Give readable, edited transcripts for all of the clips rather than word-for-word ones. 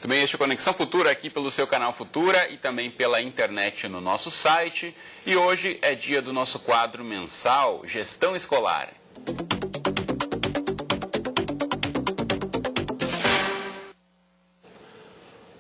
Também este Conexão Futura aqui pelo seu canal Futura e também pela internet no nosso site. E hoje é dia do nosso quadro mensal Gestão Escolar.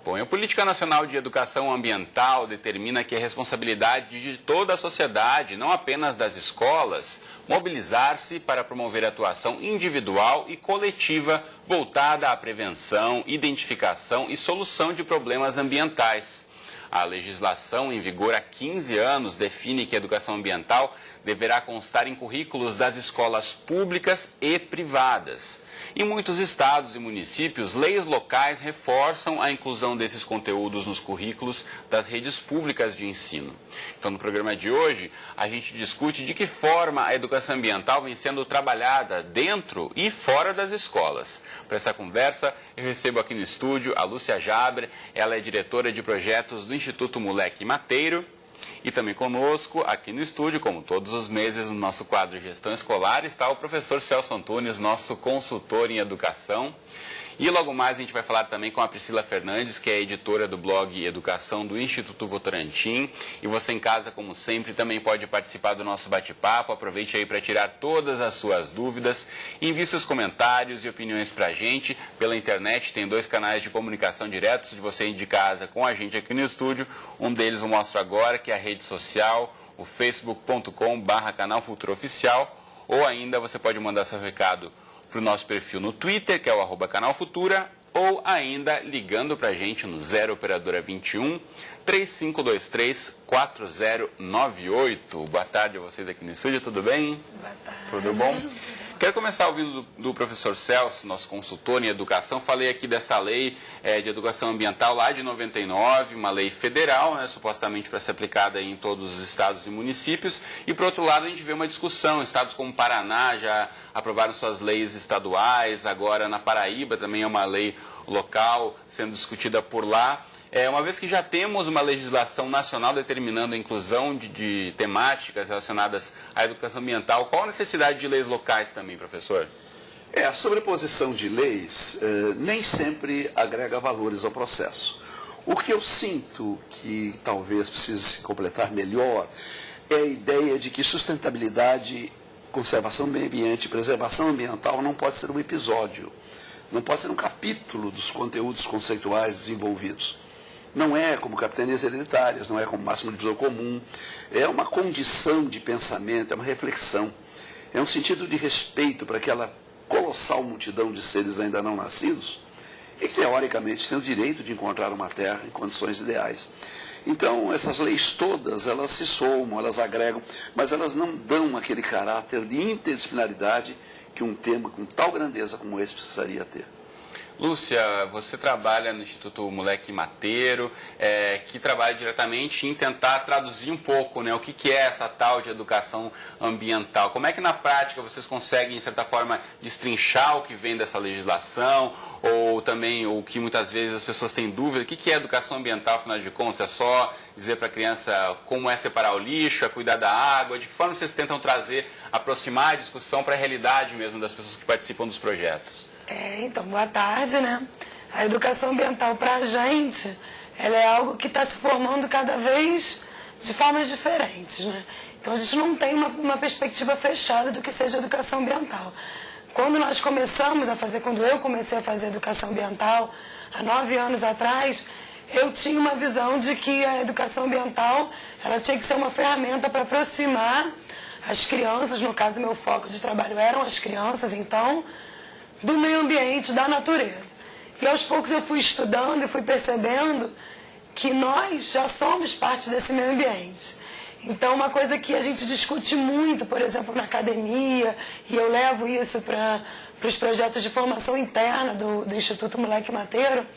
Bom, a Política Nacional de Educação Ambiental determina que é responsabilidade de toda a sociedade, não apenas das escolas, mobilizar-se para promover atuação individual e coletiva voltada à prevenção, identificação e solução de problemas ambientais. A legislação em vigor há 15 anos define que a educação ambiental deverá constar em currículos das escolas públicas e privadas. Em muitos estados e municípios, leis locais reforçam a inclusão desses conteúdos nos currículos das redes públicas de ensino. Então, no programa de hoje, a gente discute de que forma a educação ambiental vem sendo trabalhada dentro e fora das escolas. Para essa conversa, eu recebo aqui no estúdio a Lúcia Jaber, ela é diretora de projetos do Instituto Moleque Mateiro. E também conosco, aqui no estúdio, como todos os meses, no nosso quadro Gestão Escolar, está o professor Celso Antunes, nosso consultor em educação. E logo mais a gente vai falar também com a Priscila Fernandes, que é editora do blog Educação do Instituto Votorantim. E você em casa, como sempre, também pode participar do nosso bate-papo. Aproveite aí para tirar todas as suas dúvidas. Envie seus comentários e opiniões para a gente. Pela internet tem 2 canais de comunicação diretos de você de casa com a gente aqui no estúdio. Um deles eu mostro agora, que é a rede social, o facebook.com/canal Futura Oficial. Ou ainda você pode mandar seu recado para o nosso perfil no Twitter, que é o @canal Futura, ou ainda ligando para a gente no 0 operadora 21 3523 4098. Boa tarde a vocês aqui no estúdio, tudo bem? Boa tarde. Tudo bom? Quero começar ouvindo do professor Celso, nosso consultor em educação. Falei aqui dessa lei de educação ambiental lá de 99, uma lei federal, né, supostamente para ser aplicada em todos os estados e municípios. E, por outro lado, a gente vê uma discussão. Estados como Paraná já aprovaram suas leis estaduais, agora na Paraíba também é uma lei local sendo discutida por lá. Uma vez que já temos uma legislação nacional determinando a inclusão de temáticas relacionadas à educação ambiental, qual a necessidade de leis locais também, professor? A sobreposição de leis nem sempre agrega valores ao processo. O que eu sinto que talvez precise se completar melhor é a ideia de que sustentabilidade, conservação do meio ambiente, preservação ambiental não pode ser um episódio, não pode ser um capítulo dos conteúdos conceituais desenvolvidos. Não é como capitanias hereditárias, não é como máximo divisor comum, é uma condição de pensamento, é uma reflexão, é um sentido de respeito para aquela colossal multidão de seres ainda não nascidos e que, teoricamente, tem o direito de encontrar uma terra em condições ideais. Então, essas leis todas, elas se somam, elas agregam, mas elas não dão aquele caráter de interdisciplinaridade que um tema com tal grandeza como esse precisaria ter. Lúcia, você trabalha no Instituto Moleque Mateiro, que trabalha diretamente em tentar traduzir um pouco, né, o que é essa tal de educação ambiental. Como é que na prática vocês conseguem, de certa forma, destrinchar o que vem dessa legislação, ou também o que muitas vezes as pessoas têm dúvida, o que é educação ambiental, afinal de contas? É só dizer para a criança como é separar o lixo, é cuidar da água? De que forma vocês tentam trazer, aproximar a discussão para a realidade mesmo das pessoas que participam dos projetos? Então, boa tarde, né? A educação ambiental para a gente, ela é algo que está se formando cada vez de formas diferentes, né? Então, a gente não tem uma perspectiva fechada do que seja educação ambiental. Quando eu comecei a fazer educação ambiental, há 9 anos atrás, eu tinha uma visão de que a educação ambiental, ela tinha que ser uma ferramenta para aproximar as crianças, no caso, meu foco de trabalho eram as crianças, então, do meio ambiente, da natureza. E aos poucos eu fui estudando e fui percebendo que nós já somos parte desse meio ambiente. Então, uma coisa que a gente discute muito, por exemplo, na academia, e eu levo isso para os projetos de formação interna do Instituto Moleque Mateiro,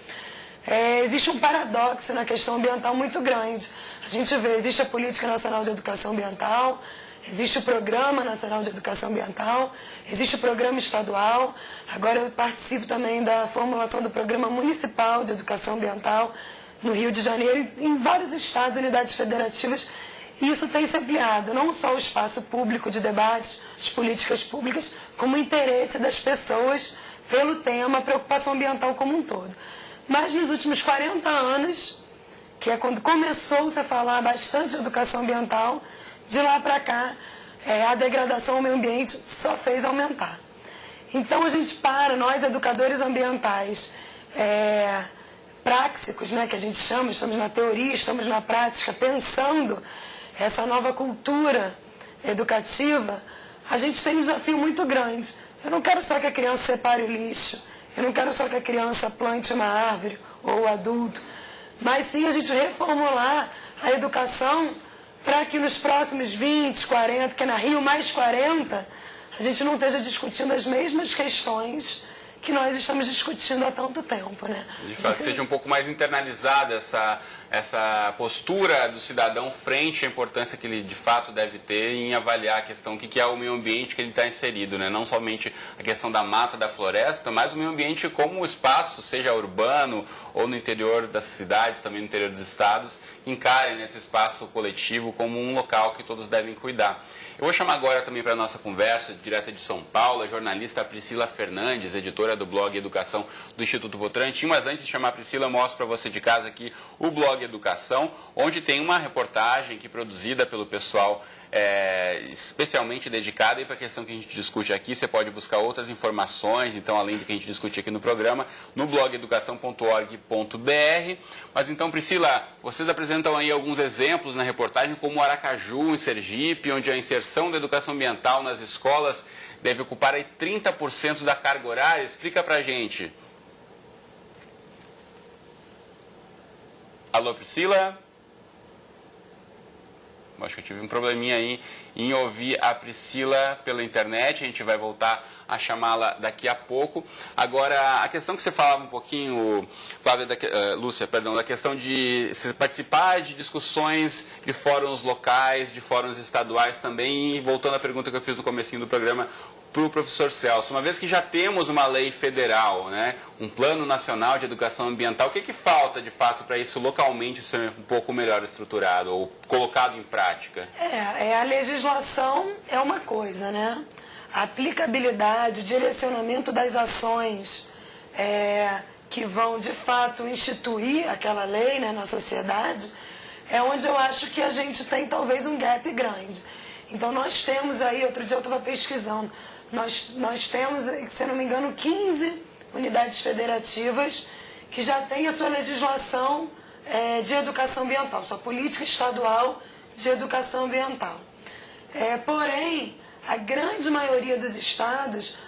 existe um paradoxo na questão ambiental muito grande. A gente vê, existe a Política Nacional de Educação Ambiental, existe o Programa Nacional de Educação Ambiental, existe o Programa Estadual, agora eu participo também da formulação do Programa Municipal de Educação Ambiental no Rio de Janeiro, em vários estados, unidades federativas, e isso tem se ampliado, não só o espaço público de debates, as políticas públicas, como o interesse das pessoas pelo tema, a preocupação ambiental como um todo. Mas nos últimos 40 anos, que é quando começou-se a falar bastante de educação ambiental, de lá para cá, a degradação ao meio ambiente só fez aumentar. Então a gente nós educadores ambientais práxicos, né, que a gente chama, estamos na teoria, estamos na prática, pensando essa nova cultura educativa, a gente tem um desafio muito grande. Eu não quero só que a criança separe o lixo, eu não quero só que a criança plante uma árvore ou o adulto, mas sim a gente reformular a educação para que nos próximos 20, 40, que é na Rio mais 40, a gente não esteja discutindo as mesmas questões que nós estamos discutindo há tanto tempo, né? De fato, seja um pouco mais internalizada essa postura do cidadão frente à importância que ele de fato deve ter em avaliar a questão o que é o meio ambiente que ele está inserido, né? Não somente a questão da mata, da floresta, mas o meio ambiente como o espaço, seja urbano ou no interior das cidades, também no interior dos estados, encarem esse espaço coletivo como um local que todos devem cuidar. Eu vou chamar agora também para a nossa conversa, direto de São Paulo, a jornalista Priscila Fernandes, editora do blog Educação do Instituto Votorantim. Mas antes de chamar a Priscila, eu mostro para você de casa aqui o blog Educação, onde tem uma reportagem que produzida pelo pessoal especialmente dedicada para a questão que a gente discute aqui. Você pode buscar outras informações, então, além do que a gente discute aqui no programa, no blog educação.org.br. Mas então, Priscila, vocês apresentam aí alguns exemplos na reportagem, como Aracaju, em Sergipe, onde a inserção da educação ambiental nas escolas deve ocupar aí 30% da carga horária. Explica pra gente. Alô, Priscila? Acho que eu tive um probleminha aí em ouvir a Priscila pela internet. A gente vai voltar a chamá-la daqui a pouco. Agora, a questão que você falava um pouquinho, Flávia, Lúcia, perdão, da questão de participar de discussões de fóruns locais, de fóruns estaduais também, e voltando à pergunta que eu fiz no comecinho do programa para o professor Celso, uma vez que já temos uma lei federal, né, um plano nacional de educação ambiental, o que falta de fato para isso localmente ser um pouco melhor estruturado ou colocado em prática? A legislação é uma coisa, né? A aplicabilidade, o direcionamento das ações que vão de fato instituir aquela lei, né, na sociedade, é onde eu acho que a gente tem talvez um gap grande. Então nós temos aí, outro dia eu estava pesquisando, nós temos, se eu não me engano, 15 unidades federativas que já têm a sua legislação de educação ambiental, sua política estadual de educação ambiental. Porém, a grande maioria dos estados,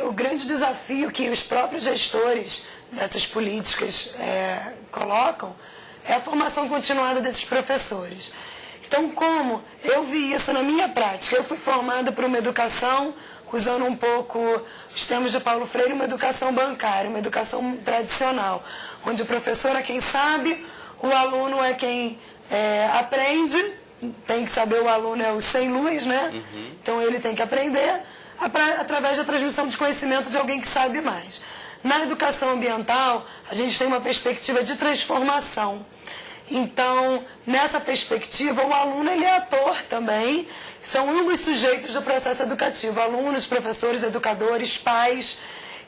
o grande desafio que os próprios gestores dessas políticas colocam é a formação continuada desses professores. Então, como eu vi isso na minha prática, eu fui formada por uma educação, usando um pouco os termos de Paulo Freire, uma educação bancária, uma educação tradicional, onde o professor é quem sabe, o aluno é quem aprende, tem que saber, o aluno é o sem luz, né? Uhum. Então ele tem que aprender através da transmissão de conhecimento de alguém que sabe mais. Na educação ambiental, a gente tem uma perspectiva de transformação. Então, nessa perspectiva, o aluno ele é ator também, são ambos sujeitos do processo educativo, alunos, professores, educadores, pais.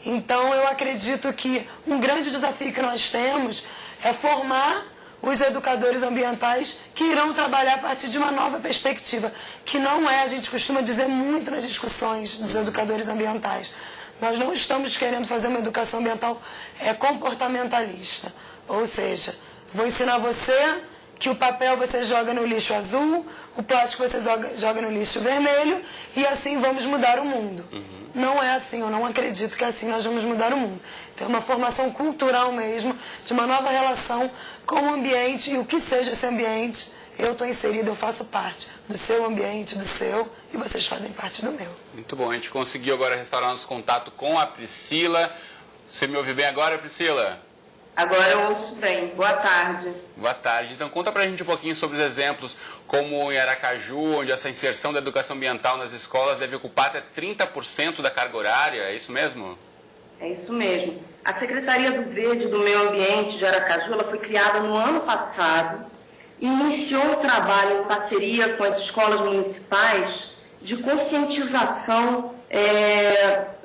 Então, eu acredito que um grande desafio que nós temos é formar os educadores ambientais que irão trabalhar a partir de uma nova perspectiva, que não a gente costuma dizer muito nas discussões dos educadores ambientais. Nós não estamos querendo fazer uma educação ambiental comportamentalista, ou seja, vou ensinar você que o papel você joga no lixo azul, o plástico você joga no lixo vermelho, e assim vamos mudar o mundo. Uhum. Não é assim, eu não acredito que assim nós vamos mudar o mundo. Então é uma formação cultural mesmo, de uma nova relação com o ambiente, e o que seja esse ambiente, eu estou inserida, eu faço parte do seu ambiente, do seu, e vocês fazem parte do meu. Muito bom, a gente conseguiu agora restaurar nosso contato com a Priscila. Você me ouve bem agora, Priscila? Agora eu ouço bem. Boa tarde. Boa tarde. Então conta pra gente um pouquinho sobre os exemplos, como em Aracaju, onde essa inserção da educação ambiental nas escolas deve ocupar até 30% da carga horária, é isso mesmo? É isso mesmo. A Secretaria do Verde e do Meio Ambiente de Aracaju, ela foi criada no ano passado e iniciou o trabalho em parceria com as escolas municipais de conscientização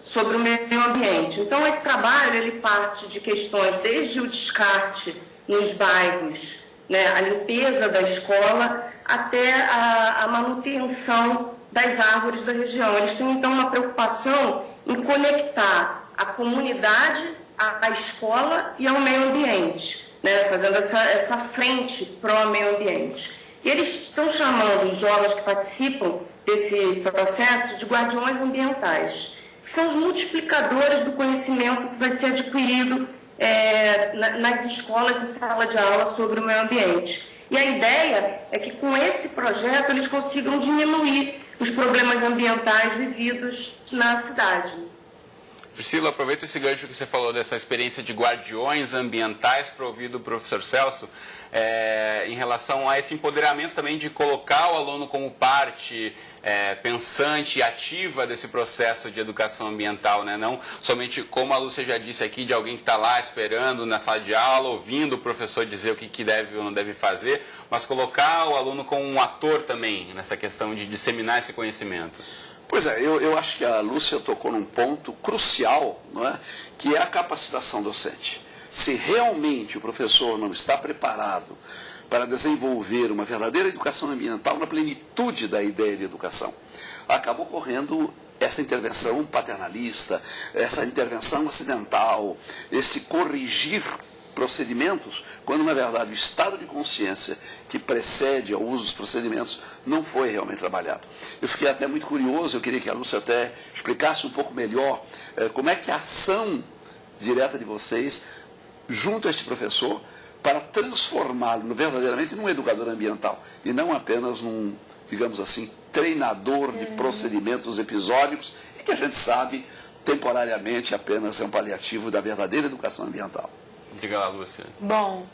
sobre o meio ambiente. Então, esse trabalho ele parte de questões desde o descarte nos bairros, né, a limpeza da escola, até a manutenção das árvores da região. Eles têm, então, uma preocupação em conectar a comunidade à escola e ao meio ambiente, né, fazendo essa frente pró-meio ambiente. E eles estão chamando os jovens que participam desse processo de guardiões ambientais, que são os multiplicadores do conhecimento que vai ser adquirido nas escolas e sala de aula sobre o meio ambiente. E a ideia é que com esse projeto eles consigam diminuir os problemas ambientais vividos na cidade. Priscila, aproveita esse gancho que você falou dessa experiência de guardiões ambientais para ouvir do professor Celso, em relação a esse empoderamento também de colocar o aluno como parte pensante e ativa desse processo de educação ambiental, né? Não somente, como a Lúcia já disse aqui, de alguém que está lá esperando na sala de aula, ouvindo o professor dizer o que deve ou não deve fazer, mas colocar o aluno como um ator também nessa questão de disseminar esse conhecimento. Pois é, eu acho que a Lúcia tocou num ponto crucial, não é? Que é a capacitação docente. Se realmente o professor não está preparado para desenvolver uma verdadeira educação ambiental na plenitude da ideia de educação, acaba ocorrendo essa intervenção paternalista, essa intervenção acidental, esse corrigir procedimentos, quando na verdade o estado de consciência que precede ao uso dos procedimentos não foi realmente trabalhado. Eu fiquei até muito curioso, eu queria que a Lúcia até explicasse um pouco melhor como é que a ação direta de vocês junto a este professor para transformá-lo verdadeiramente num educador ambiental e não apenas num, digamos assim, treinador de procedimentos episódicos e que a gente sabe temporariamente apenas é um paliativo da verdadeira educação ambiental. Diga lá, Lúcia. Bom,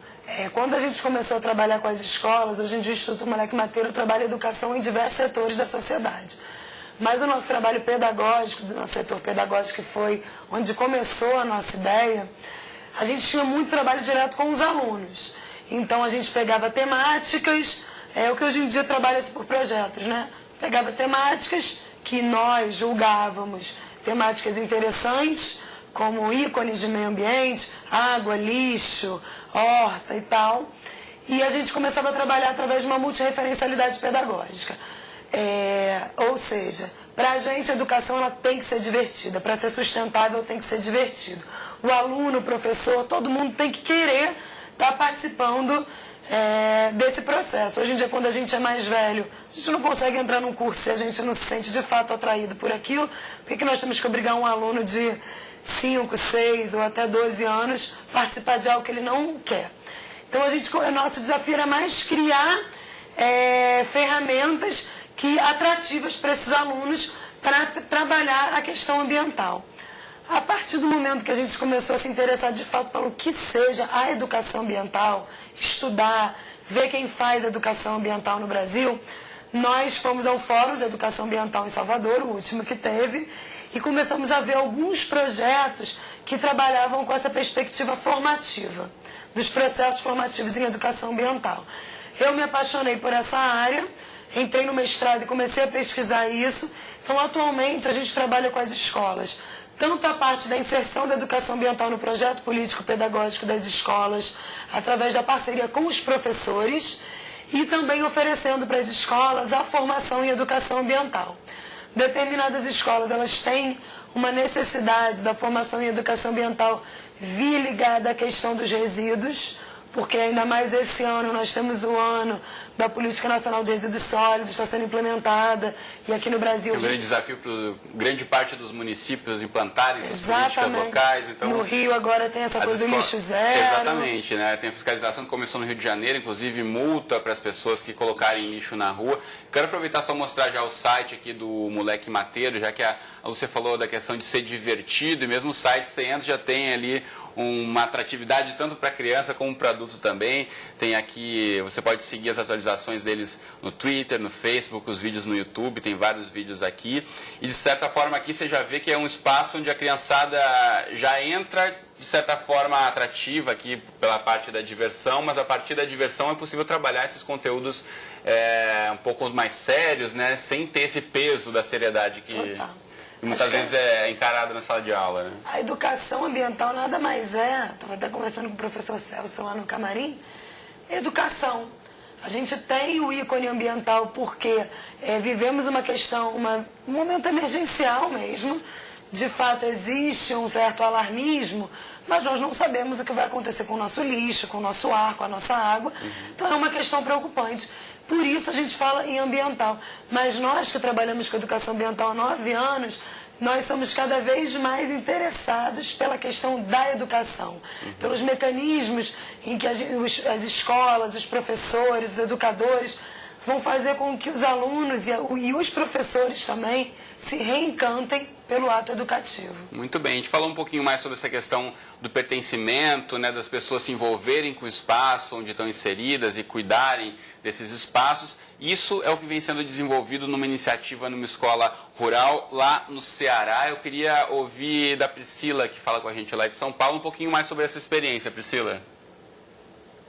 quando a gente começou a trabalhar com as escolas, hoje em dia o Instituto Moleque Mateiro trabalha educação em diversos setores da sociedade. Mas o nosso trabalho pedagógico, do nosso setor pedagógico, que foi onde começou a nossa ideia, a gente tinha muito trabalho direto com os alunos. Então a gente pegava temáticas, o que hoje em dia trabalha-se por projetos, né? Pegava temáticas que nós julgávamos temáticas interessantes, como ícones de meio ambiente, água, lixo, horta e tal. E a gente começava a trabalhar através de uma multirreferencialidade pedagógica. Ou seja, para a gente a educação ela tem que ser divertida, para ser sustentável tem que ser divertido. O aluno, o professor, todo mundo tem que querer estar participando desse processo. Hoje em dia, quando a gente é mais velho, a gente não consegue entrar num curso se a gente não se sente de fato atraído por aquilo. Por que nós temos que obrigar um aluno de 5, 6 ou até 12 anos participar de algo que ele não quer? Então, o nosso desafio era mais criar ferramentas atrativas para esses alunos para trabalhar a questão ambiental. A partir do momento que a gente começou a se interessar de fato pelo que seja a educação ambiental, estudar, ver quem faz educação ambiental no Brasil, nós fomos ao Fórum de Educação Ambiental em Salvador, o último que teve, e começamos a ver alguns projetos que trabalhavam com essa perspectiva formativa, dos processos formativos em educação ambiental. Eu me apaixonei por essa área, entrei no mestrado e comecei a pesquisar isso. Então, atualmente, a gente trabalha com as escolas, tanto a parte da inserção da educação ambiental no projeto político-pedagógico das escolas, através da parceria com os professores, e também oferecendo para as escolas a formação em educação ambiental. Determinadas escolas elas têm uma necessidade da formação em educação ambiental vir ligada à questão dos resíduos, porque ainda mais esse ano nós temos o ano da Política Nacional de Resíduos Sólidos, está sendo implementada, e aqui no Brasil... É um grande desafio para grande parte dos municípios implantarem essas políticas locais. Então, no Rio agora tem essa coisa do lixo zero. Exatamente, né? Tem a fiscalização que começou no Rio de Janeiro, inclusive multa para as pessoas que colocarem lixo na rua. Quero aproveitar só mostrar já o site aqui do Moleque Mateiro, já que a Lúcia falou da questão de ser divertido, e mesmo o site você entra já tem ali uma atratividade tanto para criança como para adulto também. Tem aqui, você pode seguir as atualizações deles no Twitter, no Facebook, os vídeos no YouTube, tem vários vídeos aqui. E de certa forma aqui você já vê que é um espaço onde a criançada já entra de certa forma atrativa aqui pela parte da diversão, mas a partir da diversão é possível trabalhar esses conteúdos um pouco mais sérios, né, sem ter esse peso da seriedade que muitas vezes é encarado na sala de aula. Né? A educação ambiental nada mais estava até conversando com o professor Celso lá no camarim, educação. A gente tem o ícone ambiental porque vivemos uma questão, um momento emergencial mesmo. De fato, existe um certo alarmismo, mas nós não sabemos o que vai acontecer com o nosso lixo, com o nosso ar, com a nossa água. Então, é uma questão preocupante. Por isso, a gente fala em ambiental. Mas nós que trabalhamos com educação ambiental há 9 anos, nós somos cada vez mais interessados pela questão da educação, pelos mecanismos em que as escolas, os professores, os educadores vão fazer com que os alunos e os professores também se reencantem pelo ato educativo. Muito bem, a gente falou um pouquinho mais sobre essa questão do pertencimento, né, das pessoas se envolverem com o espaço onde estão inseridas e cuidarem desses espaços. Isso é o que vem sendo desenvolvido numa iniciativa numa escola rural lá no Ceará. Eu queria ouvir da Priscila, que fala com a gente lá de São Paulo, um pouquinho mais sobre essa experiência. Priscila.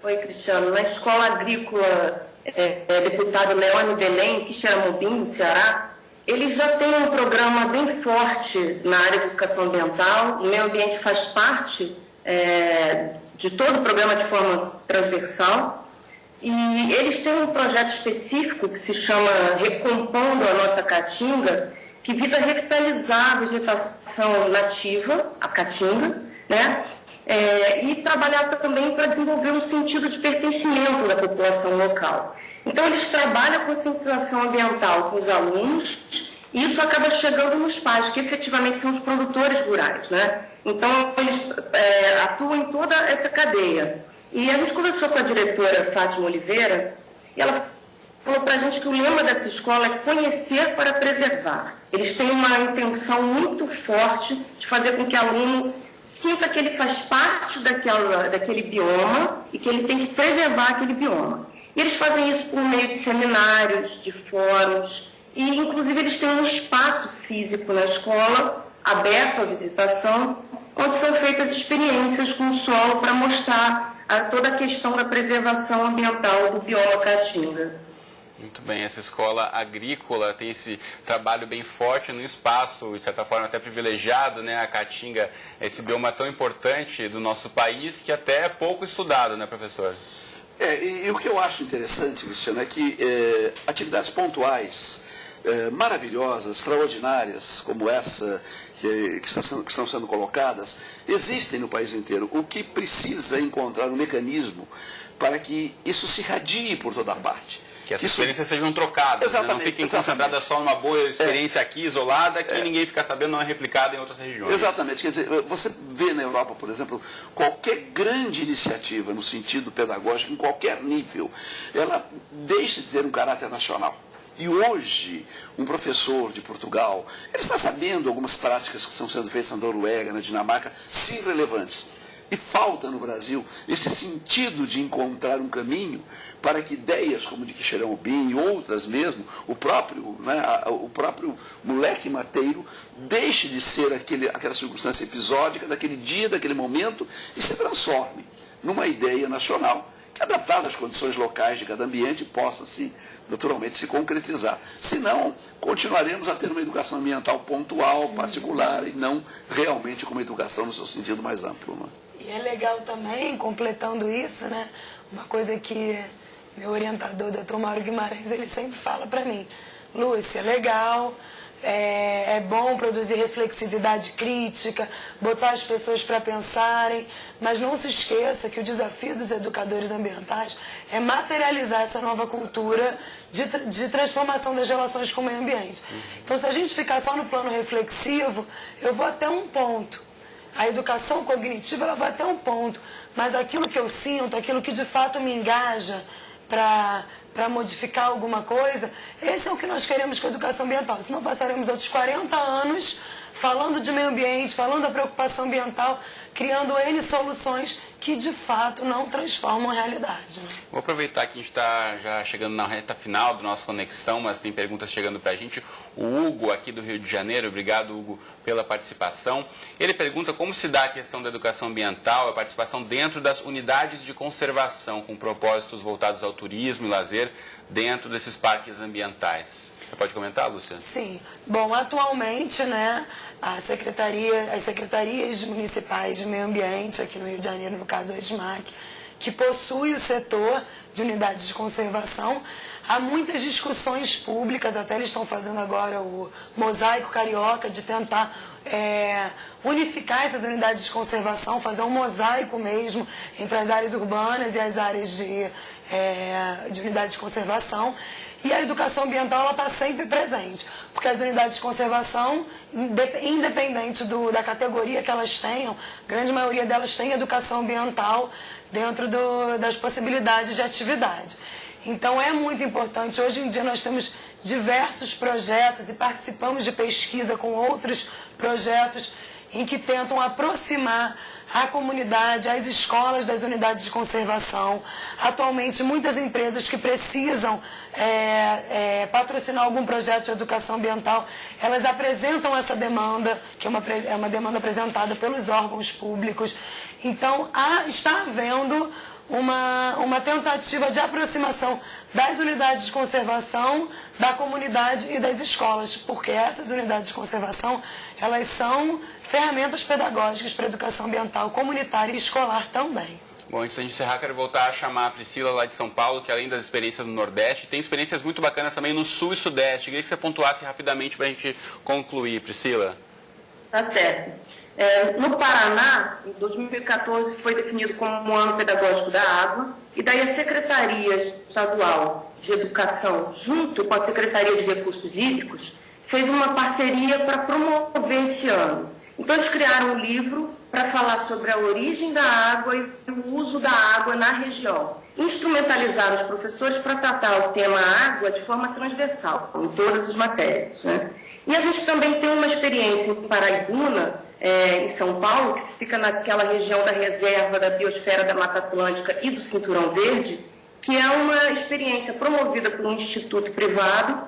Oi, Cristiano. Na escola agrícola deputado Leone Belém, que chama Mobim, no Ceará, ele já tem um programa bem forte na área de educação ambiental. O meio ambiente faz parte de todo o programa de forma transversal. E eles têm um projeto específico que se chama Recompondo a Nossa Caatinga, que visa revitalizar a vegetação nativa, a caatinga, né? E trabalhar também para desenvolver um sentido de pertencimento da população local. Então, eles trabalham a conscientização ambiental com os alunos e isso acaba chegando nos pais, que efetivamente são os produtores rurais, né? Então, eles atuam em toda essa cadeia. E a gente conversou com a diretora Fátima Oliveira e ela falou para a gente que o lema dessa escola é conhecer para preservar. Eles têm uma intenção muito forte de fazer com que o aluno sinta que ele faz parte daquele bioma e que ele tem que preservar aquele bioma. E eles fazem isso por meio de seminários, de fóruns, e inclusive eles têm um espaço físico na escola, aberto à visitação, onde são feitas experiências com o solo para mostrar toda a questão da preservação ambiental do bioma caatinga. Muito bem, essa escola agrícola tem esse trabalho bem forte no espaço, de certa forma até privilegiado, né? A caatinga é esse bioma tão importante do nosso país que até é pouco estudado, né, professor? E o que eu acho interessante, Cristiano, é que atividades pontuais, maravilhosas, extraordinárias, como essa que estão sendo colocadas, existem no país inteiro. O que precisa é encontrar um mecanismo para que isso se radie por toda parte. Que essas experiências sejam trocadas, né? Não fiquem concentradas só numa boa experiência aqui, isolada, que ninguém fica sabendo, não é replicada em outras regiões. Exatamente. Quer dizer, você vê na Europa, por exemplo, qualquer grande iniciativa no sentido pedagógico, em qualquer nível, ela deixa de ter um caráter nacional. E hoje, um professor de Portugal, ele está sabendo algumas práticas que estão sendo feitas na Noruega, na Dinamarca, sim relevantes. E falta no Brasil esse sentido de encontrar um caminho para que ideias como de Quixeramobim e outras mesmo, o próprio moleque mateiro, deixe de ser aquela circunstância episódica daquele dia, daquele momento, e se transforme numa ideia nacional que, adaptada às condições locais de cada ambiente, possa naturalmente se concretizar. Senão, continuaremos a ter uma educação ambiental pontual, particular, e não realmente como educação no seu sentido mais amplo. Né? E é legal também, completando isso, né? Uma coisa que meu orientador, o Dr. Mauro Guimarães, ele sempre fala para mim: Lúcia, é legal, é bom produzir reflexividade crítica, botar as pessoas para pensarem, mas não se esqueça que o desafio dos educadores ambientais é materializar essa nova cultura de transformação das relações com o meio ambiente. Então, se a gente ficar só no plano reflexivo, eu vou até um ponto. A educação cognitiva, ela vai até um ponto, mas aquilo que eu sinto, aquilo que de fato me engaja para modificar alguma coisa, esse é o que nós queremos com a educação ambiental. Senão passaremos outros 40 anos falando de meio ambiente, falando da preocupação ambiental, criando N soluções que de fato não transformam a realidade. Né? Vou aproveitar que a gente está já chegando na reta final da nossa conexão, mas tem perguntas chegando para a gente. O Hugo, aqui do Rio de Janeiro, obrigado, Hugo, pela participação. Ele pergunta como se dá a questão da educação ambiental, a participação dentro das unidades de conservação, com propósitos voltados ao turismo e lazer, dentro desses parques ambientais. Você pode comentar, Lúcia? Sim. Bom, atualmente, né, as secretarias municipais de meio ambiente, aqui no Rio de Janeiro, no caso do EDMAC, que possui o setor de unidades de conservação, há muitas discussões públicas, até eles estão fazendo agora o mosaico carioca, de tentar unificar essas unidades de conservação, fazer um mosaico mesmo entre as áreas urbanas e as áreas de unidades de conservação. E a educação ambiental está sempre presente, porque as unidades de conservação, independente da categoria que elas tenham, a grande maioria delas tem educação ambiental dentro das possibilidades de atividade. Então é muito importante. Hoje em dia nós temos diversos projetos e participamos de pesquisa com outros projetos em que tentam aproximar a comunidade, as escolas das unidades de conservação. Atualmente, muitas empresas que precisam patrocinar algum projeto de educação ambiental, elas apresentam essa demanda, que é uma demanda apresentada pelos órgãos públicos. Então, está havendo uma tentativa de aproximação das unidades de conservação, da comunidade e das escolas, porque essas unidades de conservação, elas são ferramentas pedagógicas para a educação ambiental comunitária e escolar também. Bom, antes de encerrar, quero voltar a chamar a Priscila lá de São Paulo, que além das experiências no Nordeste, tem experiências muito bacanas também no Sul e Sudeste. Queria que você pontuasse rapidamente para a gente concluir, Priscila. Tá certo. No Paraná, em 2014, foi definido como um ano pedagógico da água, e daí a Secretaria Estadual de Educação, junto com a Secretaria de Recursos Hídricos, fez uma parceria para promover esse ano. Então, eles criaram um livro para falar sobre a origem da água e o uso da água na região. Instrumentalizaram os professores para tratar o tema água de forma transversal, em todas as matérias, né? E a gente também tem uma experiência em Paraibuna, em São Paulo, que fica naquela região da reserva da biosfera da Mata Atlântica e do Cinturão Verde, que é uma experiência promovida por um instituto privado,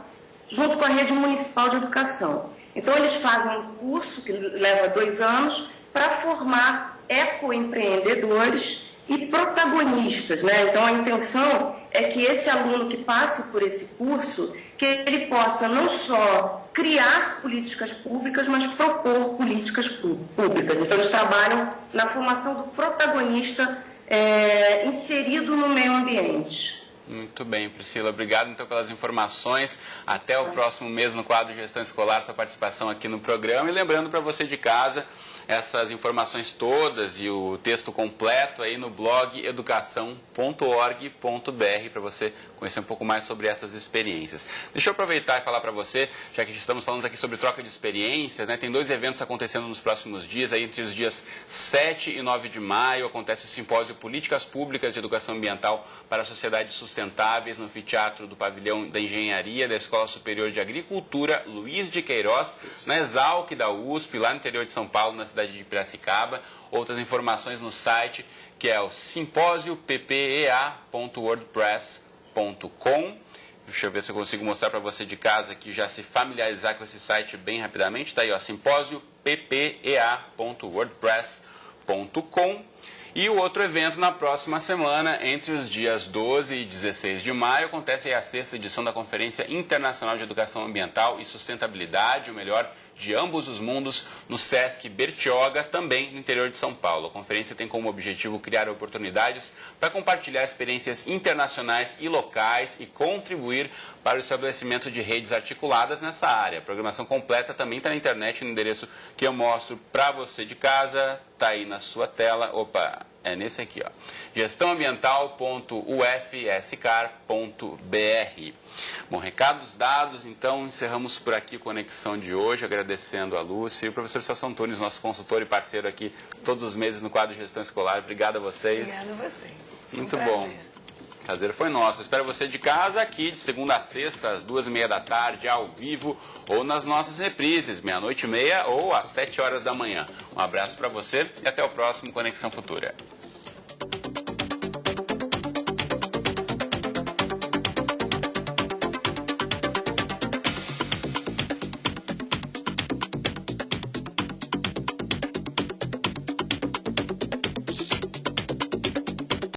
junto com a rede municipal de educação. Então, eles fazem um curso que leva 2 anos para formar ecoempreendedores e protagonistas, né? Então, a intenção é que esse aluno que passe por esse curso, que ele possa não só criar políticas públicas, mas propor políticas públicas. Então, eles trabalham na formação do protagonista inserido no meio ambiente. Muito bem, Priscila. Obrigado, então, pelas informações. Até o próximo mês no quadro Gestão Escolar, sua participação aqui no programa. E lembrando para você de casa, essas informações todas e o texto completo aí no blog educação.org.br para você conhecer um pouco mais sobre essas experiências. Deixa eu aproveitar e falar para você, já que estamos falando aqui sobre troca de experiências, né? Tem 2 eventos acontecendo nos próximos dias, aí entre os dias 7 e 9 de maio acontece o simpósio Políticas Públicas de Educação Ambiental para Sociedades Sustentáveis no anfiteatro do Pavilhão da Engenharia da Escola Superior de Agricultura Luiz de Queiroz, na Exalc da USP, lá no interior de São Paulo, na cidade de Piracicaba. Outras informações no site, que é o simpósio.ppea.wordpress.com. Deixa eu ver se eu consigo mostrar para você de casa aqui, já se familiarizar com esse site bem rapidamente. Está aí, ó, simpósio.ppea.wordpress.com. E o outro evento na próxima semana, entre os dias 12 e 16 de maio, acontece aí a 6ª edição da Conferência Internacional de Educação Ambiental e Sustentabilidade, o melhor de ambos os mundos, no Sesc Bertioga, também no interior de São Paulo. A conferência tem como objetivo criar oportunidades para compartilhar experiências internacionais e locais e contribuir para o estabelecimento de redes articuladas nessa área. A programação completa também está na internet, no endereço que eu mostro para você de casa, está aí na sua tela. Opa, é nesse aqui, ó, gestãoambiental.ufscar.br. Bom, recados dados, então encerramos por aqui a conexão de hoje, agradecendo a Lúcia e o professor Celso Antunes, nosso consultor e parceiro aqui todos os meses no quadro de Gestão Escolar. Obrigado a vocês. Obrigada a você. Muito bom. Prazer foi nosso. Espero você de casa aqui de segunda a sexta, às 2h30 da tarde, ao vivo, ou nas nossas reprises, 00:30 ou às 7 horas da manhã. Um abraço para você e até o próximo Conexão Futura.